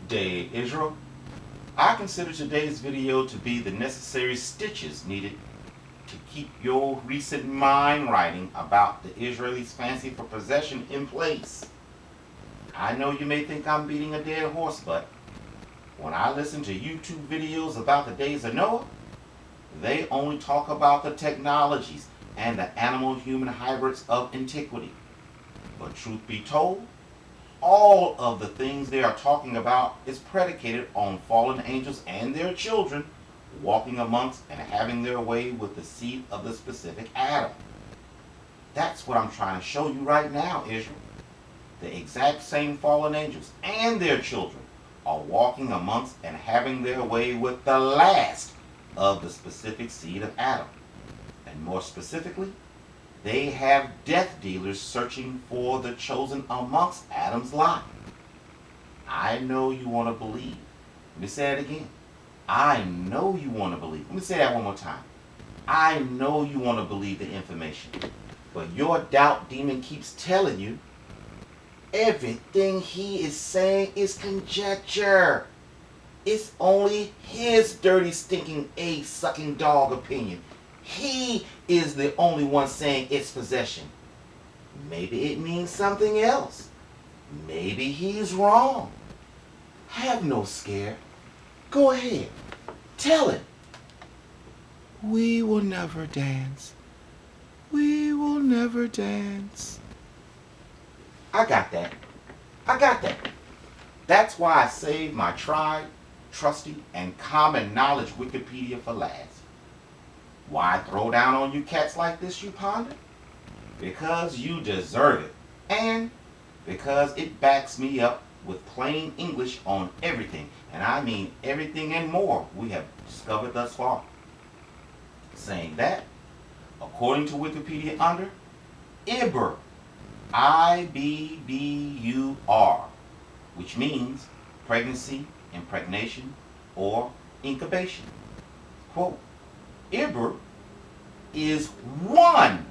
Day, Israel. I consider today's video to be the necessary stitches needed to keep your recent mind writing about the Israelis' fancy for possession in place. I know you may think I'm beating a dead horse, but when I listen to YouTube videos about the days of Noah, they only talk about the technologies and the animal-human hybrids of antiquity. But truth be told, all of the things they are talking about is predicated on fallen angels and their children walking amongst and having their way with the seed of the specific Adam. That's what I'm trying to show you right now, Israel. The exact same fallen angels and their children are walking amongst and having their way with the last of the specific seed of Adam. And more specifically, they have death dealers searching for the chosen amongst Adam's line. I know you want to believe. Let me say it again. I know you want to believe. Let me say that one more time. I know you want to believe the information. But your doubt demon keeps telling you everything he is saying is conjecture. It's only his dirty, stinking, egg-sucking dog opinion. He is the only one saying it's possession. Maybe it means something else. Maybe he's wrong. Have no scare. Go ahead. Tell him. We will never dance. We will never dance. I got that. That's why I saved my tried, trusty, and common knowledge Wikipedia for last. Why throw down on you cats like this, you ponder? Because you deserve it. And because it backs me up with plain English on everything. And I mean everything and more we have discovered thus far. Saying that, according to Wikipedia under Ibbur, I-B-B-U-R, which means pregnancy, impregnation, or incubation. Quote, Ibbur is one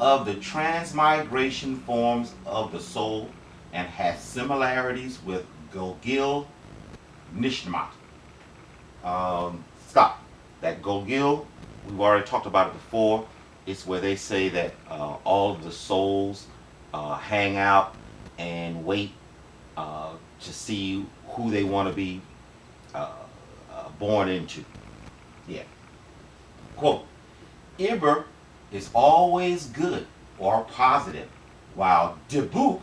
of the transmigration forms of the soul and has similarities with Gilgul Nishmat. Stop. That Gilgul, we've already talked about it before. It's where they say that all of the souls hang out and wait to see who they want to be born into. Yeah. Quote, Ibbur is always good or positive, while Dibuk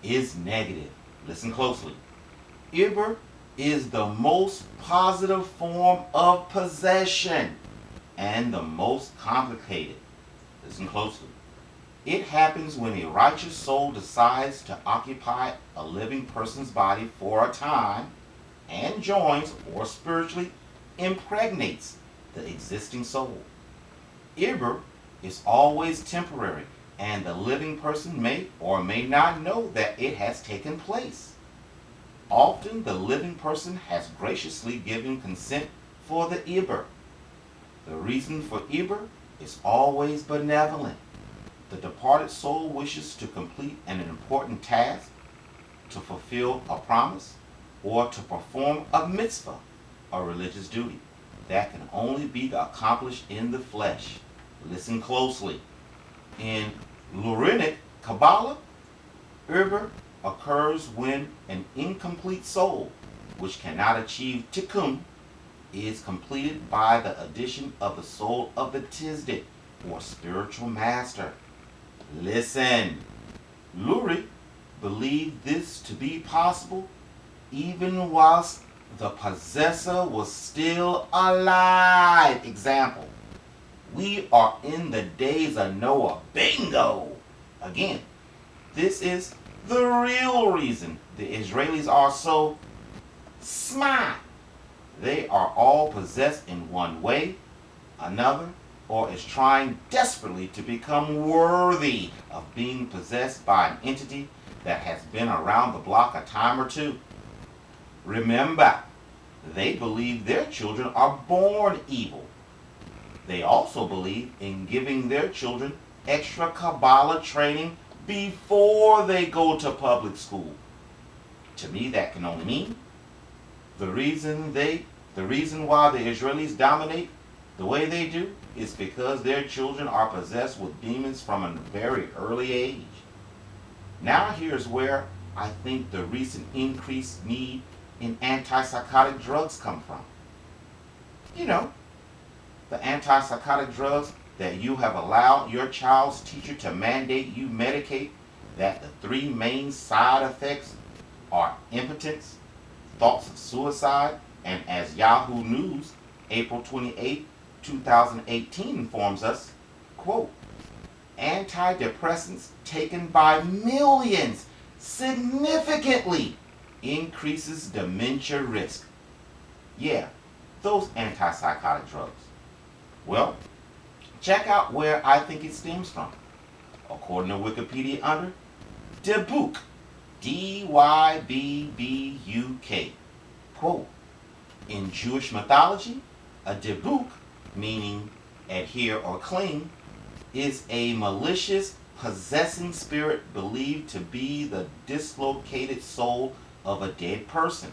is negative. Listen closely. Ibbur is the most positive form of possession and the most complicated. Listen closely. It happens when a righteous soul decides to occupy a living person's body for a time and joins or spiritually impregnates the existing soul. Ibbur is always temporary, and the living person may or may not know that it has taken place. Often the living person has graciously given consent for the Ibbur. The reason for Ibbur is always benevolent. The departed soul wishes to complete an important task, to fulfill a promise, or to perform a mitzvah, a religious duty, that can only be accomplished in the flesh. Listen closely. In Lurinic Kabbalah, Ibbur occurs when an incomplete soul, which cannot achieve tikkun, is completed by the addition of the soul of the Tzaddik, or spiritual master. Listen. Luri believed this to be possible even whilst the possessor was still alive. Example. We are in the days of Noah. Bingo! Again, this is the real reason the Israelis are so smart. They are all possessed in one way, another, or is trying desperately to become worthy of being possessed by an entity that has been around the block a time or two. Remember, they believe their children are born evil. They also believe in giving their children extra Kabbalah training before they go to public school. To me, that can only mean The reason why the Israelis dominate the way they do is because their children are possessed with demons from a very early age. Now here's where I think the recent increased need in antipsychotic drugs come from. You know, the antipsychotic drugs that you have allowed your child's teacher to mandate you medicate, that the three main side effects are impotence, thoughts of suicide, and as Yahoo News, April 28, 2018 informs us, quote, antidepressants taken by millions significantly increases dementia risk. Yeah, those antipsychotic drugs. Well, check out where I think it stems from. According to Wikipedia under Dybbuk, D-Y-B-B-U-K. Quote, in Jewish mythology, a Dybbuk, meaning adhere or cling, is a malicious, possessing spirit believed to be the dislocated soul of a dead person.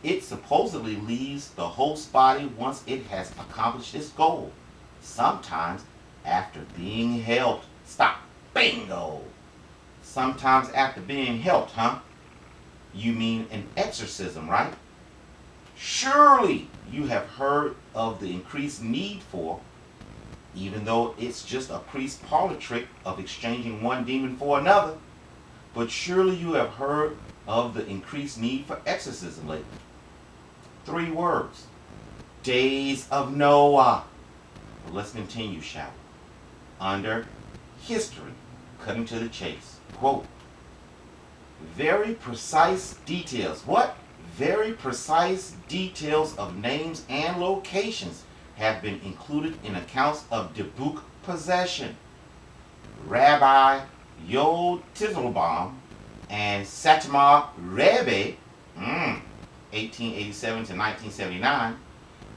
It supposedly leaves the host body once it has accomplished its goal, sometimes after being helped. Stop. Bingo! Sometimes after being helped, huh? You mean an exorcism, right? Surely you have heard of the increased need for, even though it's just a priest parlor trick of exchanging one demon for another, but surely you have heard of the increased need for exorcism lately. 3 words. Days of Noah. Well, let's continue, shall we? Under history, cutting to the chase. Quote, very precise details. What? Very precise details of names and locations have been included in accounts of Dybbuk possession. Rabbi Yod Tizelbaum and Satmar Rebbe, 1887 to 1979,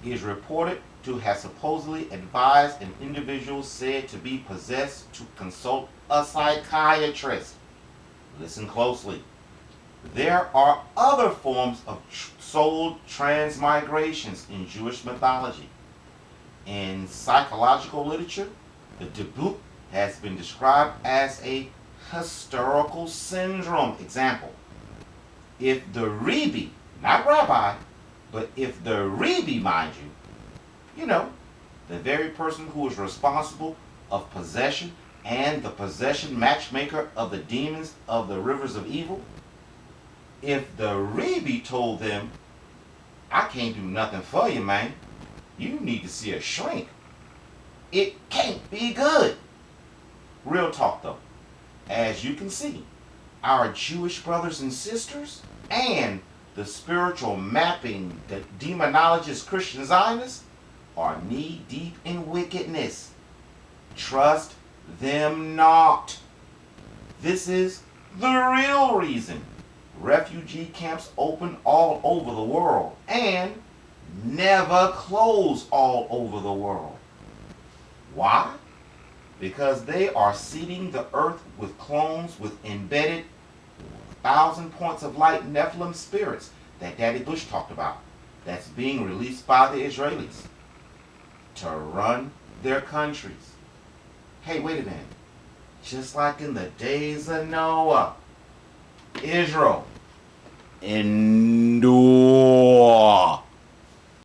is reported to have supposedly advised an individual said to be possessed to consult a psychiatrist. Listen closely. There are other forms of soul transmigrations in Jewish mythology. In psychological literature, the Dybbuk has been described as a hysterical syndrome. Example, if the Rebbe, not Rabbi, but if the Rebbe, mind you, you know, the very person who is responsible of possession and the possession matchmaker of the demons of the rivers of evil, if the Rebbe told them, I can't do nothing for you, man, you need to see a shrink, it can't be good. Real talk though, as you can see, our Jewish brothers and sisters and the spiritual mapping, the demonologist Christian Zionists are knee deep in wickedness. Trust them not. This is the real reason refugee camps open all over the world and never close all over the world. Why? Because they are seeding the earth with clones with embedded 1,000 points of light Nephilim spirits that Daddy Bush talked about, that's being released by the Israelis to run their countries. Hey, wait a minute. Just like in the days of Noah, Israel in